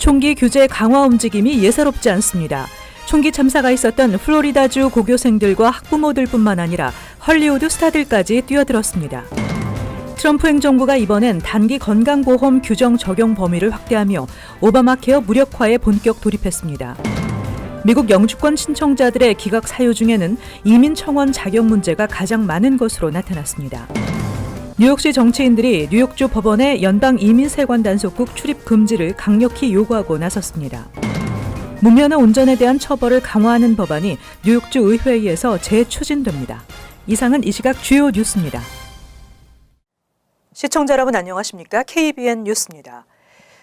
총기 규제 강화 움직임이 예사롭지 않습니다. 총기 참사가 있었던 플로리다주 고교생들과 학부모들뿐만 아니라 헐리우드 스타들까지 뛰어들었습니다. 트럼프 행정부가 이번엔 단기 건강보험 규정 적용 범위를 확대하며 오바마 케어 무력화에 본격 돌입했습니다. 미국 영주권 신청자들의 기각 사유 중에는 이민 청원 자격 문제가 가장 많은 것으로 나타났습니다. 뉴욕시 정치인들이 뉴욕주 법원에 연방 이민세관 단속국 출입 금지를 강력히 요구하고 나섰습니다. 무면허 운전에 대한 처벌을 강화하는 법안이 뉴욕주 의회에서 재추진됩니다. 이상은 이 시각 주요 뉴스입니다. 시청자 여러분 안녕하십니까? KBN 뉴스입니다.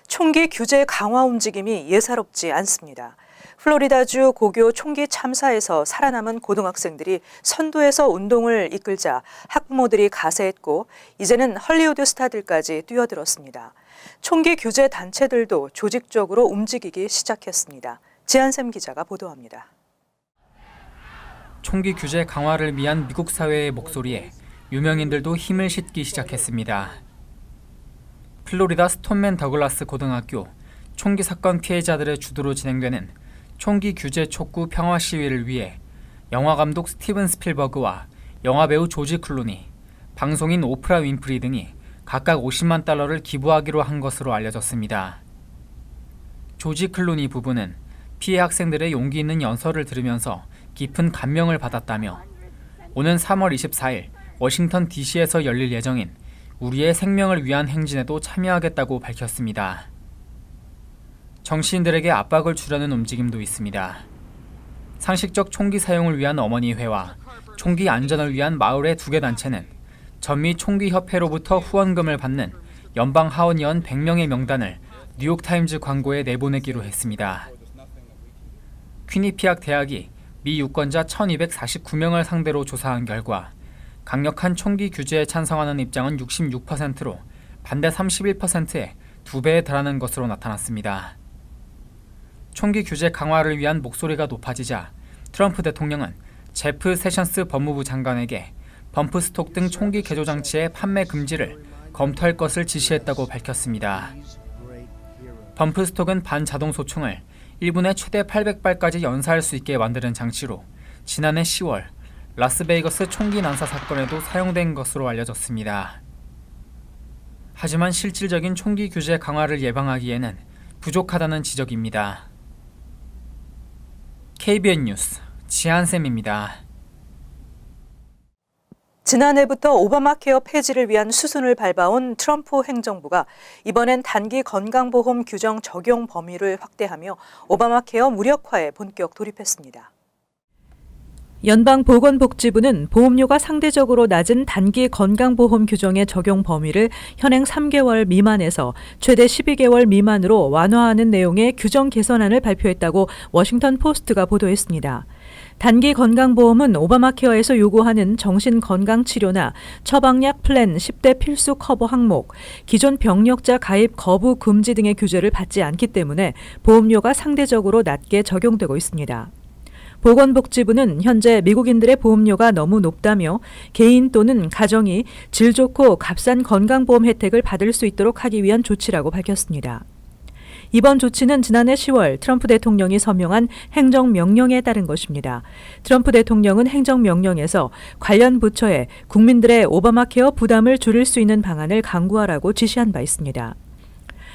총기 규제 강화 움직임이 예사롭지 않습니다. 플로리다주 고교 총기 참사에서 살아남은 고등학생들이 선두에서 운동을 이끌자 학부모들이 가세했고 이제는 헐리우드 스타들까지 뛰어들었습니다. 총기 규제 단체들도 조직적으로 움직이기 시작했습니다. 지한샘 기자가 보도합니다. 총기 규제 강화를 위한 미국 사회의 목소리에 유명인들도 힘을 싣기 시작했습니다. 플로리다 스톤맨 더글라스 고등학교 총기 사건 피해자들의 주도로 진행되는 총기 규제 촉구 평화 시위를 위해 영화감독 스티븐 스필버그와 영화배우 조지 클루니, 방송인 오프라 윈프리 등이 각각 $50만 기부하기로 한 것으로 알려졌습니다. 조지 클루니 부부는 피해 학생들의 용기 있는 연설을 들으면서 깊은 감명을 받았다며 오는 3월 24일 워싱턴 DC에서 열릴 예정인 우리의 생명을 위한 행진에도 참여하겠다고 밝혔습니다. 정치인들에게 압박을 주려는 움직임도 있습니다. 상식적 총기 사용을 위한 어머니회와 총기 안전을 위한 마을의 2개 단체는 전미 총기협회로부터 후원금을 받는 연방 하원의원 100명의 명단을 뉴욕타임즈 광고에 내보내기로 했습니다. 퀴니피악 대학이 미 유권자 1249명을 상대로 조사한 결과 강력한 총기 규제에 찬성하는 입장은 66%로 반대 31%에 2배에 달하는 것으로 나타났습니다. 총기 규제 강화를 위한 목소리가 높아지자 트럼프 대통령은 제프 세션스 법무부 장관에게 범프스톡 등 총기 개조 장치의 판매 금지를 검토할 것을 지시했다고 밝혔습니다. 범프스톡은 반자동 소총을 1분에 최대 800발까지 연사할 수 있게 만드는 장치로 지난해 10월 라스베이거스 총기 난사 사건에도 사용된 것으로 알려졌습니다. 하지만 실질적인 총기 규제 강화를 예방하기에는 부족하다는 지적입니다. KBN 뉴스 지한샘입니다. 지난해부터 오바마 케어 폐지를 위한 수순을 밟아온 트럼프 행정부가 이번엔 단기 건강보험 규정 적용 범위를 확대하며 오바마 케어 무력화에 본격 돌입했습니다. 연방보건복지부는 보험료가 상대적으로 낮은 단기 건강보험 규정의 적용 범위를 현행 3개월 미만에서 최대 12개월 미만으로 완화하는 내용의 규정 개선안을 발표했다고 워싱턴 포스트가 보도했습니다. 단기 건강보험은 오바마 케어에서 요구하는 정신건강치료나 처방약 플랜 10대 필수 커버 항목, 기존 병력자 가입 거부 금지 등의 규제를 받지 않기 때문에 보험료가 상대적으로 낮게 적용되고 있습니다. 보건복지부는 현재 미국인들의 보험료가 너무 높다며 개인 또는 가정이 질 좋고 값싼 건강보험 혜택을 받을 수 있도록 하기 위한 조치라고 밝혔습니다. 이번 조치는 지난해 10월 트럼프 대통령이 서명한 행정명령에 따른 것입니다. 트럼프 대통령은 행정명령에서 관련 부처에 국민들의 오바마 케어 부담을 줄일 수 있는 방안을 강구하라고 지시한 바 있습니다.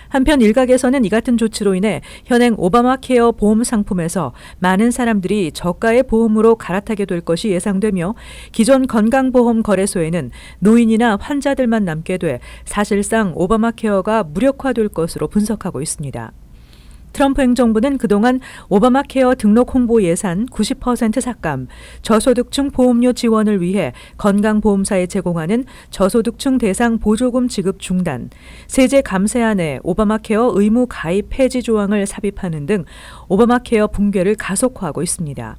한편 일각에서는 이 같은 조치로 인해 현행 오바마 케어 보험 상품에서 많은 사람들이 저가의 보험으로 갈아타게 될 것이 예상되며 기존 건강보험 거래소에는 노인이나 환자들만 남게 돼 사실상 오바마 케어가 무력화될 것으로 분석하고 있습니다. 트럼프 행정부는 그동안 오바마 케어 등록 홍보 예산 90% 삭감, 저소득층 보험료 지원을 위해 건강보험사에 제공하는 저소득층 대상 보조금 지급 중단, 세제 감세안에 오바마 케어 의무 가입 폐지 조항을 삽입하는 등 오바마 케어 붕괴를 가속화하고 있습니다.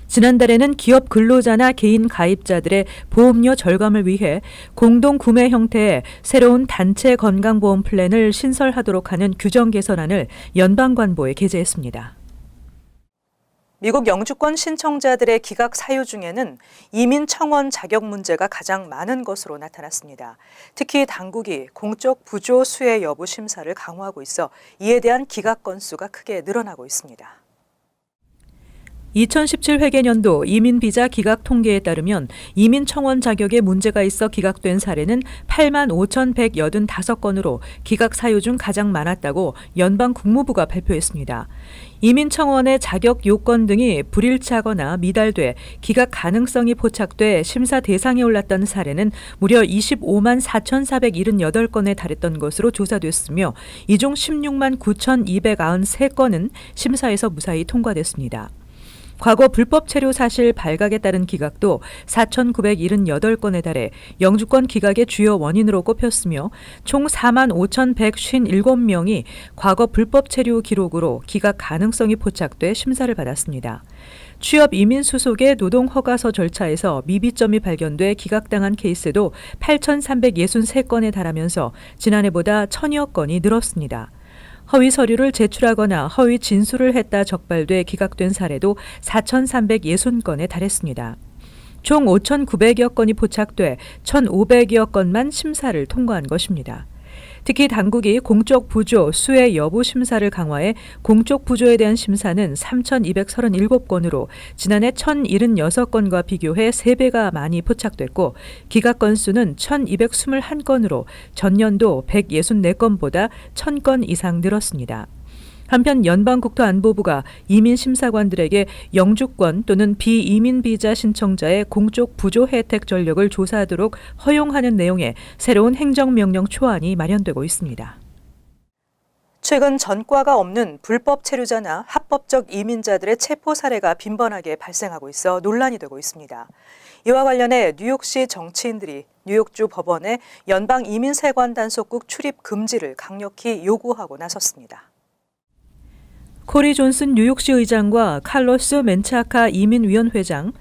지난달에는 기업 근로자나 개인 가입자들의 보험료 절감을 위해 공동 구매 형태의 새로운 단체 건강보험 플랜을 신설하도록 하는 규정 개선안을 연방관보에 게재했습니다. 미국 영주권 신청자들의 기각 사유 중에는 이민 청원 자격 문제가 가장 많은 것으로 나타났습니다. 특히 당국이 공적 부조 수혜 여부 심사를 강화하고 있어 이에 대한 기각 건수가 크게 늘어나고 있습니다. 2017 회계년도 이민 비자 기각 통계에 따르면 이민 청원 자격에 문제가 있어 기각된 사례는 85,185건으로 기각 사유 중 가장 많았다고 연방 국무부가 발표했습니다. 이민 청원의 자격 요건 등이 불일치하거나 미달돼 기각 가능성이 포착돼 심사 대상에 올랐던 사례는 무려 25만 4,478건에 달했던 것으로 조사됐으며 이 중 16만 9,293건은 심사에서 무사히 통과됐습니다. 과거 불법 체류 사실 발각에 따른 기각도 4,978건에 달해 영주권 기각의 주요 원인으로 꼽혔으며 총 4만 5,157명이 과거 불법 체류 기록으로 기각 가능성이 포착돼 심사를 받았습니다. 취업 이민 수속의 노동 허가서 절차에서 미비점이 발견돼 기각당한 케이스도 8,363건에 달하면서 지난해보다 1,000여 건이 늘었습니다. 허위 서류를 제출하거나 허위 진술을 했다 적발돼 기각된 사례도 4,360건에 달했습니다. 총 5,900여 건이 포착돼 1,500여 건만 심사를 통과한 것입니다. 특히 당국이 공적 부조 수혜 여부 심사를 강화해 공적 부조에 대한 심사는 3,237건으로 지난해 1,076건과 비교해 3배가 많이 포착됐고 기각 건수는 1,221건으로 전년도 164건보다 1,000건 이상 늘었습니다. 한편 연방국토안보부가 이민심사관들에게 영주권 또는 비이민 비자 신청자의 공적 부조 혜택 전력을 조사하도록 허용하는 내용의 새로운 행정명령 초안이 마련되고 있습니다. 최근 전과가 없는 불법 체류자나 합법적 이민자들의 체포 사례가 빈번하게 발생하고 있어 논란이 되고 있습니다. 이와 관련해 뉴욕시 정치인들이 뉴욕주 법원에 연방 이민세관 단속국 출입 금지를 강력히 요구하고 나섰습니다. 코리 존슨 뉴욕시 의장과 칼로스 멘차카 이민위원 회장,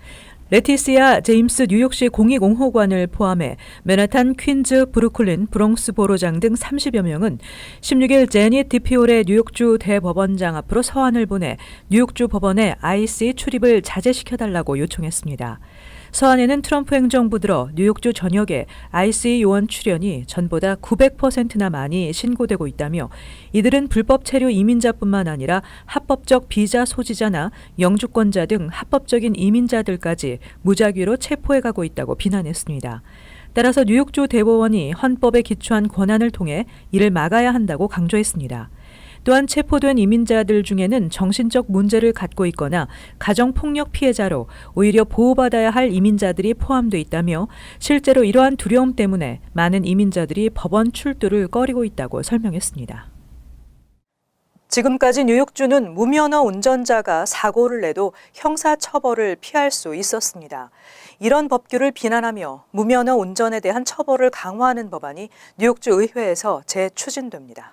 레티시아 제임스 뉴욕시 공익옹호관을 포함해 맨하탄, 퀸즈, 브루클린, 브롱스 보로장 등 30여 명은 16일 제닛 디피올의 뉴욕주 대법원장 앞으로 서한을 보내 뉴욕주 법원에 IC 출입을 자제시켜달라고 요청했습니다. 서한에는 트럼프 행정부 들어 뉴욕주 전역에 IC 요원 출연이 전보다 900%나 많이 신고되고 있다며 이들은 불법 체류 이민자뿐만 아니라 합법적 비자 소지자나 영주권자 등 합법적인 이민자들까지 무작위로 체포해가고 있다고 비난했습니다. 따라서 뉴욕주 대법원이 헌법에 기초한 권한을 통해 이를 막아야 한다고 강조했습니다. 또한 체포된 이민자들 중에는 정신적 문제를 갖고 있거나 가정폭력 피해자로 오히려 보호받아야 할 이민자들이 포함돼 있다며 실제로 이러한 두려움 때문에 많은 이민자들이 법원 출두를 꺼리고 있다고 설명했습니다. 지금까지 뉴욕주는 무면허 운전자가 사고를 내도 형사처벌을 피할 수 있었습니다. 이런 법규를 비난하며 무면허 운전에 대한 처벌을 강화하는 법안이 뉴욕주 의회에서 재추진됩니다.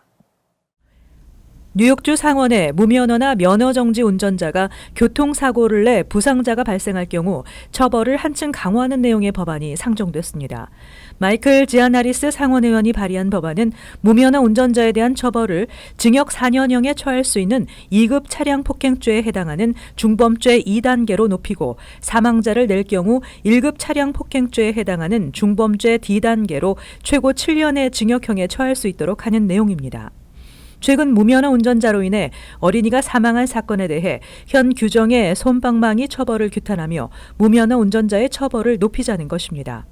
뉴욕주 상원에 무면허나 면허정지 운전자가 교통사고를 내 부상자가 발생할 경우 처벌을 한층 강화하는 내용의 법안이 상정됐습니다. 마이클 지아나리스 상원의원이 발의한 법안은 무면허 운전자에 대한 처벌을 징역 4년형에 처할 수 있는 2급 차량 폭행죄에 해당하는 중범죄 2단계로 높이고 사망자를 낼 경우 1급 차량 폭행죄에 해당하는 중범죄 D단계로 최고 7년의 징역형에 처할 수 있도록 하는 내용입니다. 최근 무면허 운전자로 인해 어린이가 사망한 사건에 대해 현 규정의 솜방망이 처벌을 규탄하며 무면허 운전자의 처벌을 높이자는 것입니다.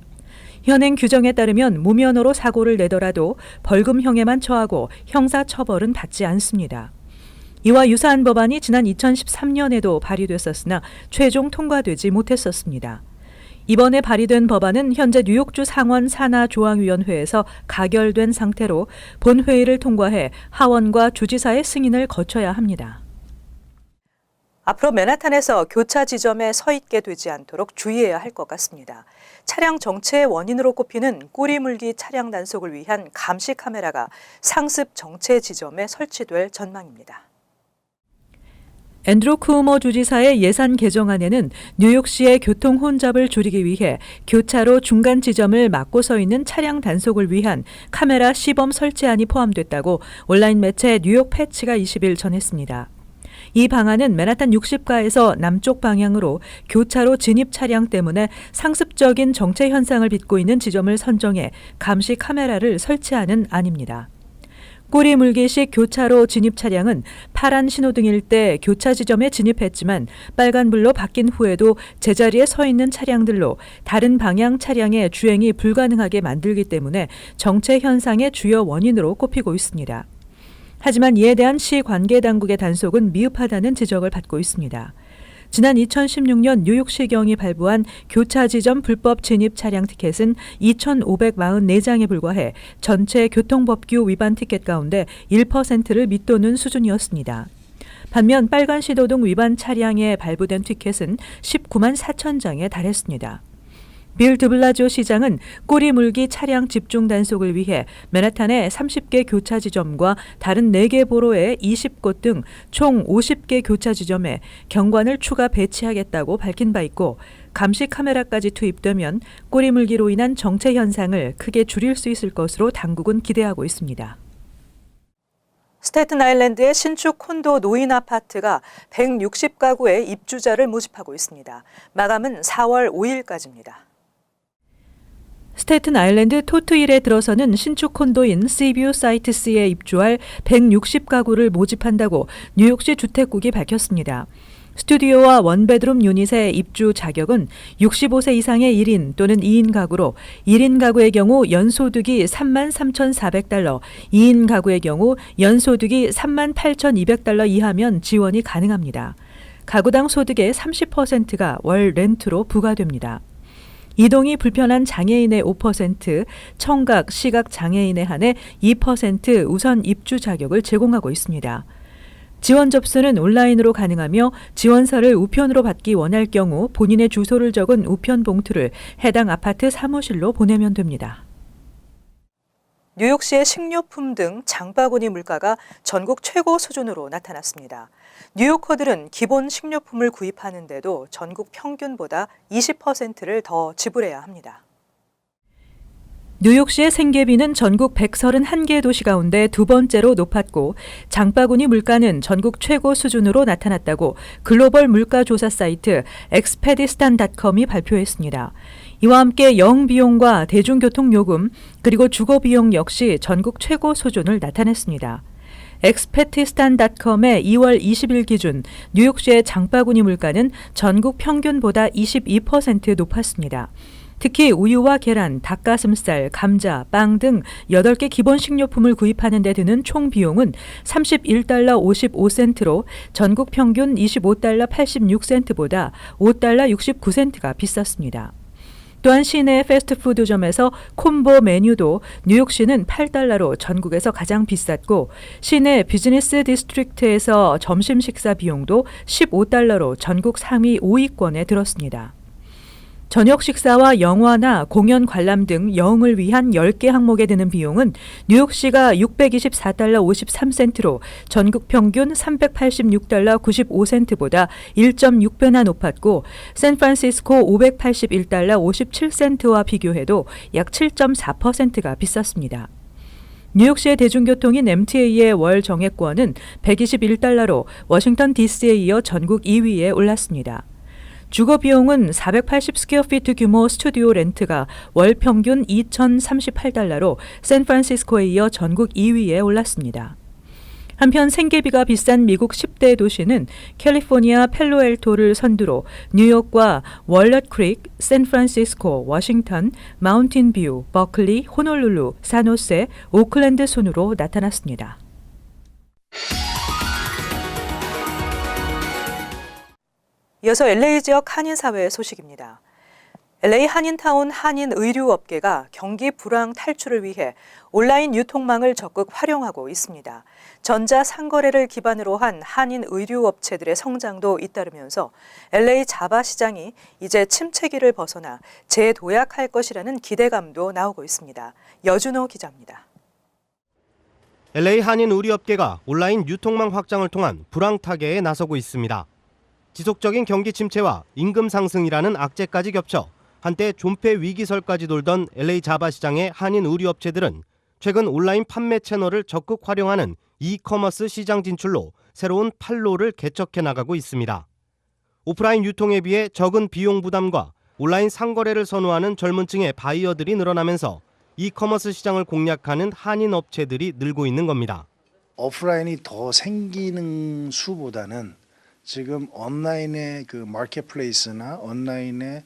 현행 규정에 따르면 무면허로 사고를 내더라도 벌금형에만 처하고 형사처벌은 받지 않습니다. 이와 유사한 법안이 지난 2013년에도 발의됐었으나 최종 통과되지 못했었습니다. 이번에 발의된 법안은 현재 뉴욕주 상원 산하조항위원회에서 가결된 상태로 본회의를 통과해 하원과 주지사의 승인을 거쳐야 합니다. 앞으로 맨하탄에서 교차 지점에 서 있게 되지 않도록 주의해야 할 것 같습니다. 차량 정체의 원인으로 꼽히는 꼬리물기 차량 단속을 위한 감시 카메라가 상습 정체 지점에 설치될 전망입니다. 앤드루 쿠오모 주지사의 예산 개정안에는 뉴욕시의 교통 혼잡을 줄이기 위해 교차로 중간 지점을 막고 서 있는 차량 단속을 위한 카메라 시범 설치안이 포함됐다고 온라인 매체 뉴욕 패치가 20일 전했습니다. 이 방안은 맨하탄 60가에서 남쪽 방향으로 교차로 진입 차량 때문에 상습적인 정체 현상을 빚고 있는 지점을 선정해 감시 카메라를 설치하는 안입니다. 꼬리 물기식 교차로 진입 차량은 파란 신호등일 때 교차 지점에 진입했지만 빨간불로 바뀐 후에도 제자리에 서 있는 차량들로 다른 방향 차량의 주행이 불가능하게 만들기 때문에 정체 현상의 주요 원인으로 꼽히고 있습니다. 하지만 이에 대한 시 관계 당국의 단속은 미흡하다는 지적을 받고 있습니다. 지난 2016년 뉴욕시경이 발부한 교차 지점 불법 진입 차량 티켓은 2,544장에 불과해 전체 교통법규 위반 티켓 가운데 1%를 밑도는 수준이었습니다. 반면 빨간 신호등 위반 차량에 발부된 티켓은 19만 4천 장에 달했습니다. 빌 드블라지오 시장은 꼬리 물기 차량 집중 단속을 위해 맨하탄의 30개 교차 지점과 다른 4개 보로의 20곳 등 총 50개 교차 지점에 경관을 추가 배치하겠다고 밝힌 바 있고 감시 카메라까지 투입되면 꼬리 물기로 인한 정체 현상을 크게 줄일 수 있을 것으로 당국은 기대하고 있습니다. 스태튼 아일랜드의 신축 콘도 노인 아파트가 160가구의 입주자를 모집하고 있습니다. 마감은 4월 5일까지입니다. 스태튼 아일랜드 토트힐에 들어서는 신축 콘도인 시뷰 사이트스에 입주할 160가구를 모집한다고 뉴욕시 주택국이 밝혔습니다. 스튜디오와 원베드룸 유닛의 입주 자격은 65세 이상의 1인 또는 2인 가구로 1인 가구의 경우 연소득이 33,400달러, 2인 가구의 경우 연소득이 38,200달러 이하면 지원이 가능합니다. 가구당 소득의 30%가 월 렌트로 부과됩니다. 이동이 불편한 장애인의 5%, 청각, 시각 장애인에 한해 2% 우선 입주 자격을 제공하고 있습니다. 지원 접수는 온라인으로 가능하며 지원서를 우편으로 받기 원할 경우 본인의 주소를 적은 우편 봉투를 해당 아파트 사무실로 보내면 됩니다. 뉴욕시의 식료품 등 장바구니 물가가 전국 최고 수준으로 나타났습니다. 뉴요커들은 기본 식료품을 구입하는데도 전국 평균보다 20%를 더 지불해야 합니다. 뉴욕시의 생계비는 전국 131개 도시 가운데 두 번째로 높았고 장바구니 물가는 전국 최고 수준으로 나타났다고 글로벌 물가조사 사이트 엑스페디스탄닷컴이 발표했습니다. 이와 함께 영비용과 대중교통요금 그리고 주거비용 역시 전국 최고 수준을 나타냈습니다. 엑스페디스탄닷컴의 2월 20일 기준 뉴욕시의 장바구니 물가는 전국 평균보다 22% 높았습니다. 특히 우유와 계란, 닭가슴살, 감자, 빵 등 8개 기본 식료품을 구입하는 데 드는 총 비용은 31달러 55센트로 전국 평균 25달러 86센트보다 5달러 69센트가 비쌌습니다. 또한 시내 패스트푸드점에서 콤보 메뉴도 뉴욕시는 8달러로 전국에서 가장 비쌌고 시내 비즈니스 디스트릭트에서 점심 식사 비용도 15달러로 전국 상위 5위권에 들었습니다. 저녁 식사와 영화나 공연 관람 등 영을 위한 10개 항목에 드는 비용은 뉴욕시가 624달러 53센트로 전국 평균 386달러 95센트보다 1.6배나 높았고 샌프란시스코 581달러 57센트와 비교해도 약 7.4%가 비쌌습니다. 뉴욕시의 대중교통인 MTA의 월 정액권은 121달러로 워싱턴 DC에 이어 전국 2위에 올랐습니다. 주거 비용은 480 스퀘어피트 규모 스튜디오 렌트가 월 평균 2,038달러로 샌프란시스코에 이어 전국 2위에 올랐습니다. 한편 생계비가 비싼 미국 10대 도시는 캘리포니아 펠로알토를 선두로 뉴욕과 월넛 크릭, 샌프란시스코, 워싱턴, 마운틴 뷰, 버클리, 호놀룰루, 산호세, 오클랜드 순으로 나타났습니다. 이어서 LA 지역 한인사회 소식입니다. LA 한인타운 한인의류업계가 경기 불황 탈출을 위해 온라인 유통망을 적극 활용하고 있습니다. 전자상거래를 기반으로 한 한인의류업체들의 성장도 잇따르면서 LA 자바 시장이 이제 침체기를 벗어나 재도약할 것이라는 기대감도 나오고 있습니다. 여준호 기자입니다. LA 한인의류업계가 온라인 유통망 확장을 통한 불황 타개에 나서고 있습니다. 지속적인 경기 침체와 임금 상승이라는 악재까지 겹쳐 한때 존폐 위기설까지 돌던 LA 자바 시장의 한인 의류업체들은 최근 온라인 판매 채널을 적극 활용하는 이커머스 시장 진출로 새로운 판로를 개척해 나가고 있습니다. 오프라인 유통에 비해 적은 비용 부담과 온라인 상거래를 선호하는 젊은 층의 바이어들이 늘어나면서 이커머스 시장을 공략하는 한인 업체들이 늘고 있는 겁니다. 오프라인이 더 생기는 수보다는 지금 온라인의 그 마켓플레이스나 온라인의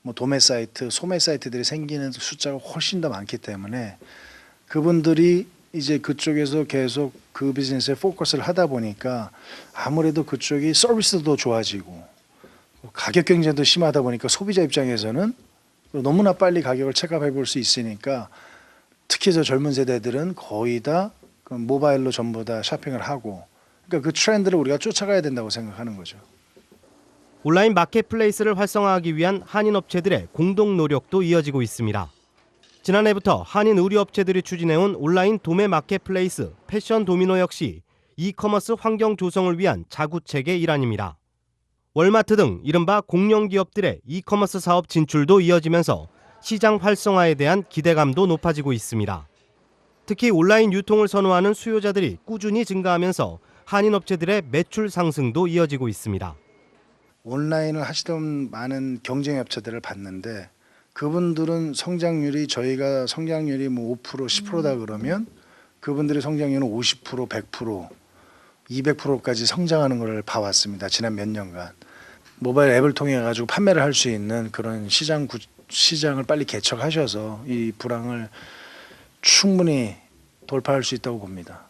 뭐 도매 사이트, 소매 사이트들이 생기는 숫자가 훨씬 더 많기 때문에 그분들이 이제 그쪽에서 계속 그 비즈니스에 포커스를 하다 보니까 아무래도 그쪽이 서비스도 좋아지고 가격 경쟁도 심하다 보니까 소비자 입장에서는 너무나 빨리 가격을 체크해 볼 수 있으니까 특히 저 젊은 세대들은 거의 다 그 모바일로 전부 다 쇼핑을 하고 그러니까 그 트렌드를 우리가 쫓아가야 된다고 생각하는 거죠. 온라인 마켓플레이스를 활성화하기 위한 한인 업체들의 공동 노력도 이어지고 있습니다. 지난해부터 한인 의류업체들이 추진해온 온라인 도매 마켓플레이스 패션 도미노 역시 이커머스 환경 조성을 위한 자구책의 일환입니다. 월마트 등 이른바 공룡 기업들의 이커머스 사업 진출도 이어지면서 시장 활성화에 대한 기대감도 높아지고 있습니다. 특히 온라인 유통을 선호하는 수요자들이 꾸준히 증가하면서 한인 업체들의 매출 상승도 이어지고 있습니다. 온라인을 하시던 많은 경쟁 업체들을 봤는데 그분들은 성장률이 저희가 성장률이 뭐 5%, 10%다 그러면 그분들의 성장률은 50%, 100%, 200%까지 성장하는 걸 봐왔습니다. 지난 몇 년간. 모바일 앱을 통해 가지고 판매를 할 수 있는 그런 시장을 빨리 개척하셔서 이 불황을 충분히 돌파할 수 있다고 봅니다.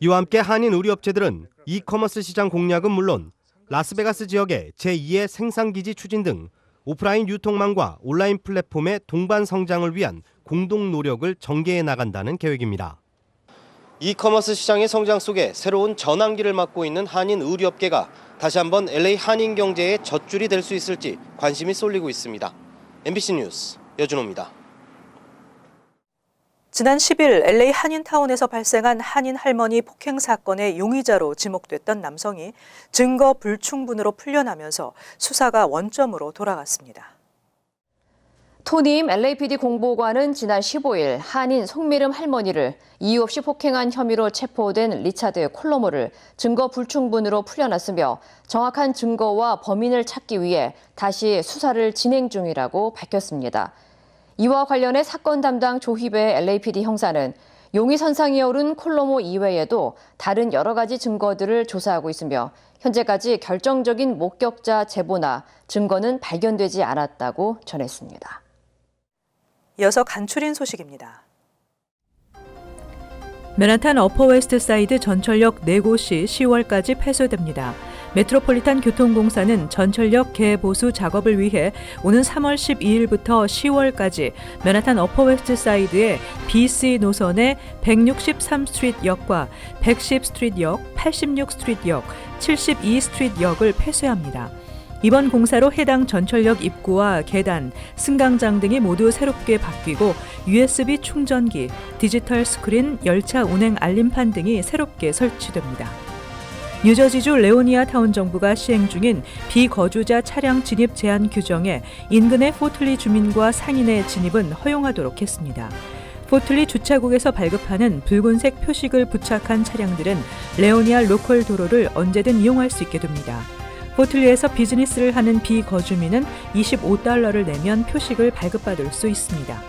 이와 함께 한인 의류업체들은 이커머스 시장 공략은 물론 라스베가스 지역의 제2의 생산기지 추진 등 오프라인 유통망과 온라인 플랫폼의 동반 성장을 위한 공동 노력을 전개해 나간다는 계획입니다. 이커머스 시장의 성장 속에 새로운 전환기를 맞고 있는 한인 의류업계가 다시 한번 LA 한인 경제의 젖줄이 될 수 있을지 관심이 쏠리고 있습니다. MBC 뉴스 여준호입니다. 지난 10일 LA 한인타운에서 발생한 한인 할머니 폭행 사건의 용의자로 지목됐던 남성이 증거 불충분으로 풀려나면서 수사가 원점으로 돌아갔습니다. 토님 LAPD 공보관은 지난 15일 한인 송미름 할머니를 이유 없이 폭행한 혐의로 체포된 리차드 콜로모를 증거 불충분으로 풀려났으며 정확한 증거와 범인을 찾기 위해 다시 수사를 진행 중이라고 밝혔습니다. 이와 관련해 사건 담당 조희배 LAPD 형사는 용의선상에 오른 콜로모 이외에도 다른 여러 가지 증거들을 조사하고 있으며 현재까지 결정적인 목격자 제보나 증거는 발견되지 않았다고 전했습니다. 이어서 간추린 소식입니다. 맨하탄 어퍼웨스트 사이드 전철역 4곳이 10월까지 폐쇄됩니다. 메트로폴리탄 교통공사는 전철역 개보수 작업을 위해 오는 3월 12일부터 10월까지 맨하탄 어퍼웨스트 사이드의 BC 노선의 163스트리트역과 110스트리트역, 86스트리트역, 72스트리트역을 폐쇄합니다. 이번 공사로 해당 전철역 입구와 계단, 승강장 등이 모두 새롭게 바뀌고 USB 충전기, 디지털 스크린, 열차 운행 알림판 등이 새롭게 설치됩니다. 뉴저지주 레오니아 타운 정부가 시행 중인 비거주자 차량 진입 제한 규정에 인근의 포틀리 주민과 상인의 진입은 허용하도록 했습니다. 포틀리 주차국에서 발급하는 붉은색 표식을 부착한 차량들은 레오니아 로컬 도로를 언제든 이용할 수 있게 됩니다. 포틀리에서 비즈니스를 하는 비거주민은 $25를 내면 표식을 발급받을 수 있습니다.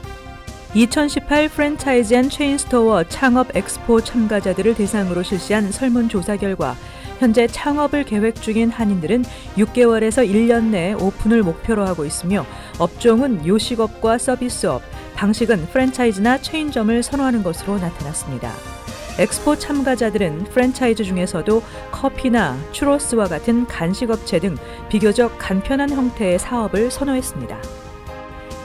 2018 프랜차이즈 앤 체인스토어 창업 엑스포 참가자들을 대상으로 실시한 설문조사 결과 현재 창업을 계획 중인 한인들은 6개월에서 1년 내에 오픈을 목표로 하고 있으며 업종은 요식업과 서비스업, 방식은 프랜차이즈나 체인점을 선호하는 것으로 나타났습니다. 엑스포 참가자들은 프랜차이즈 중에서도 커피나 추로스와 같은 간식업체 등 비교적 간편한 형태의 사업을 선호했습니다.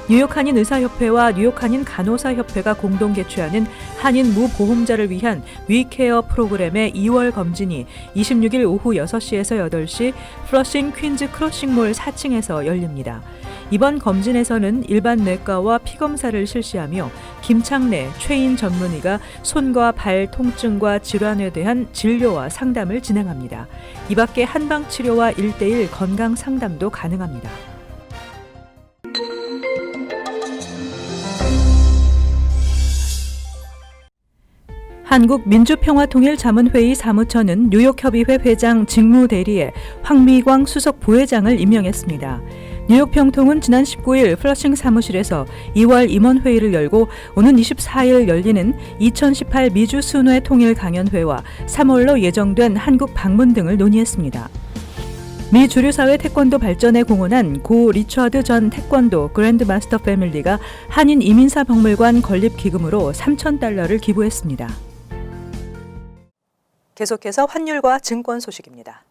뉴욕 한인 의사협회와 뉴욕 한인 간호사협회가 공동 개최하는 한인 무보험자를 위한 위케어 프로그램의 2월 검진이 26일 오후 6시에서 8시 플러싱 퀸즈 크로싱몰 4층에서 열립니다. 이번 검진에서는 일반 뇌과와 피검사를 실시하며 김창래 최인 전문의가 손과 발 통증과 질환에 대한 진료와 상담을 진행합니다. 이 밖에 한방치료와 1:1 건강 상담도 가능합니다. 한국민주평화통일자문회의 사무처는 뉴욕협의회 회장 직무대리에 황미광 수석 부회장을 임명했습니다. 뉴욕 평통은 지난 19일 플러싱 사무실에서 2월 임원회의를 열고 오는 24일 열리는 2018 미주 순회 통일 강연회와 3월로 예정된 한국 방문 등을 논의했습니다. 미 주류사회 태권도 발전에 공헌한 고 리처드 전 태권도 그랜드마스터 패밀리가 한인 이민사 박물관 건립 기금으로 $3,000를 기부했습니다. 계속해서 환율과 증권 소식입니다.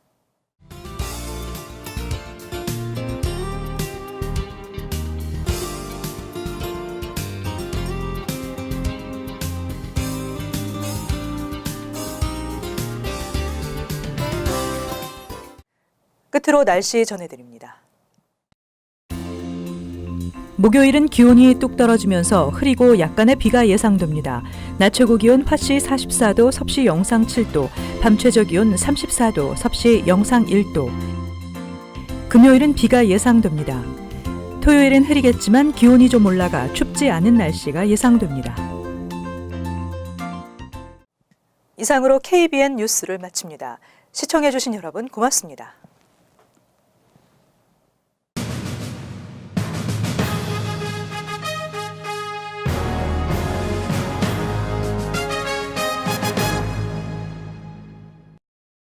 끝으로 날씨 전해드립니다. 목요일은 기온이 뚝 떨어지면서 흐리고 약간의 비가 예상됩니다. 낮 최고 기온 화씨 44도, 섭씨 영상 7도, 밤 최저 기온 34도, 섭씨 영상 1도. 금요일은 비가 예상됩니다. 토요일은 흐리겠지만 기온이 좀 올라가 춥지 않은 날씨가 예상됩니다. 이상으로 KBN 뉴스를 마칩니다. 시청해주신 여러분 고맙습니다.